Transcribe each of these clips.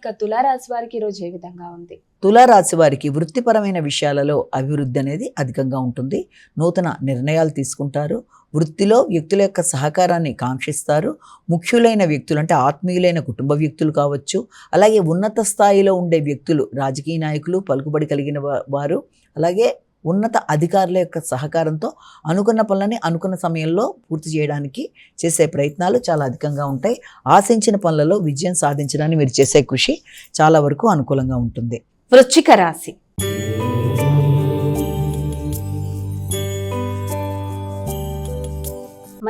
ఇక తులారాశి వారికి ఈరోజు ఏ విధంగా ఉంది? తులారాశి వారికి వృత్తిపరమైన విషయాలలో అభివృద్ధి అనేది అధికంగా ఉంటుంది. నూతన నిర్ణయాలు తీసుకుంటారు. వృత్తిలో వ్యక్తుల యొక్క సహకారాన్ని కాంక్షిస్తారు. ముఖ్యులైన వ్యక్తులు అంటే ఆత్మీయులైన కుటుంబ వ్యక్తులు కావచ్చు, అలాగే ఉన్నత స్థాయిలో ఉండే వ్యక్తులు, రాజకీయ నాయకులు, పలుకుబడి కలిగిన వారు, అలాగే ఉన్నత అధికారుల యొక్క సహకారంతో అనుకున్న పనులని అనుకున్న సమయంలో పూర్తి చేయడానికి చేసే ప్రయత్నాలు చాలా అధికంగా ఉంటాయి. ఆశించిన పనులలో విజయం సాధించడానికి మీరు చేసే కృషి చాలా వరకు అనుకూలంగా ఉంటుంది. వృశ్చిక రాశి.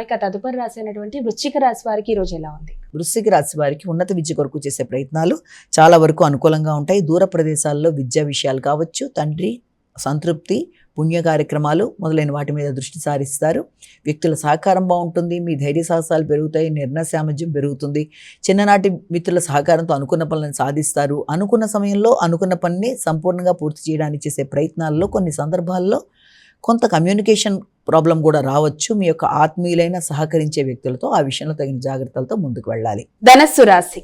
ఇక తదుపరి రాశి అయినటువంటి వృశ్చిక రాశి వారికి ఈరోజు ఎలా ఉంది? వృశ్చిక రాశి వారికి ఉన్నత విద్య కొరకు చేసే ప్రయత్నాలు చాలా వరకు అనుకూలంగా ఉంటాయి. దూర ప్రదేశాల్లో విద్యా విషయాలు కావచ్చు, తండ్రి సంతృప్తి, పుణ్య కార్యక్రమాలు మొదలైన వాటి మీద దృష్టి సారిస్తారు. వ్యక్తుల సహకారం బాగుంటుంది. మీ ధైర్య సాహసాలు పెరుగుతాయి. నిర్ణయ సామర్థ్యం పెరుగుతుంది. చిన్ననాటి మిత్రుల సహకారంతో అనుకున్న పనులను సాధిస్తారు. అనుకున్న సమయంలో అనుకున్న పనిని సంపూర్ణంగా పూర్తి చేయడానికి చేసే ప్రయత్నాల్లో కొన్ని సందర్భాల్లో కొంత కమ్యూనికేషన్ ప్రాబ్లం కూడా రావచ్చు. మీ యొక్క ఆత్మీయులైన సహకరించే వ్యక్తులతో ఆ విషయంలో తగిన జాగ్రత్తలతో ముందుకు వెళ్ళాలి. ధనస్సు రాశి.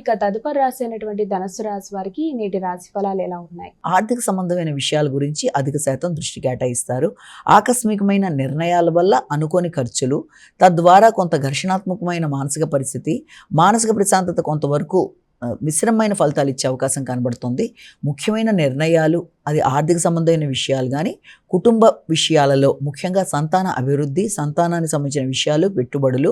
ఇక తదుపరి రాశి అయినటువంటి ధనస్సు రాశి వారికి నేటి రాశి ఫలాలు ఎలా ఉన్నాయి? ఆర్థిక సంబంధమైన విషయాల గురించి అధిక శాతం దృష్టి కేటాయిస్తారు. ఆకస్మికమైన నిర్ణయాల వల్ల అనుకోని ఖర్చులు, తద్వారా కొంత ఘర్షణాత్మకమైన మానసిక పరిస్థితి, మానసిక ప్రశాంతత కొంతవరకు మిశ్రమమైన ఫలితాలు ఇచ్చే అవకాశం కనబడుతుంది. ముఖ్యమైన నిర్ణయాలు, అది ఆర్థిక సంబంధమైన విషయాలు కానీ కుటుంబ విషయాలలో ముఖ్యంగా సంతాన అభివృద్ధి, సంతానానికి సంబంధించిన విషయాలు, పెట్టుబడులు,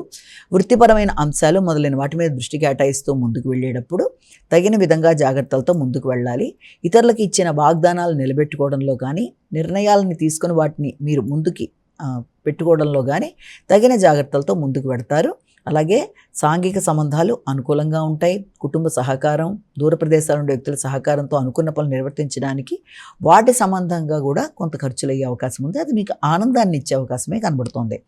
వృత్తిపరమైన అంశాలు మొదలైన వాటి మీద దృష్టి కేటాయిస్తూ ముందుకు వెళ్ళేటప్పుడు తగిన విధంగా జాగ్రత్తలతో ముందుకు వెళ్ళాలి. ఇతరులకు ఇచ్చిన వాగ్దానాలు నిలబెట్టుకోవడంలో కానీ, నిర్ణయాలని తీసుకుని వాటిని మీరు ముందుకి పెట్టుకోవడంలో కానీ తగిన జాగ్రత్తలతో ముందుకు పెడతారు. అలాగే సాంఘిక సంబంధాలు అనుకూలంగా ఉంటాయి. కుటుంబ సహకారం, దూర ప్రదేశాల నుండి వ్యక్తుల సహకారంతో అనుకున్న పనులు నిర్వర్తించడానికి వాటి సంబంధంగా కూడా కొంత ఖర్చులు అయ్యే అవకాశం ఉంది. అది మీకు ఆనందాన్ని ఇచ్చే అవకాశమే కనబడుతోంది.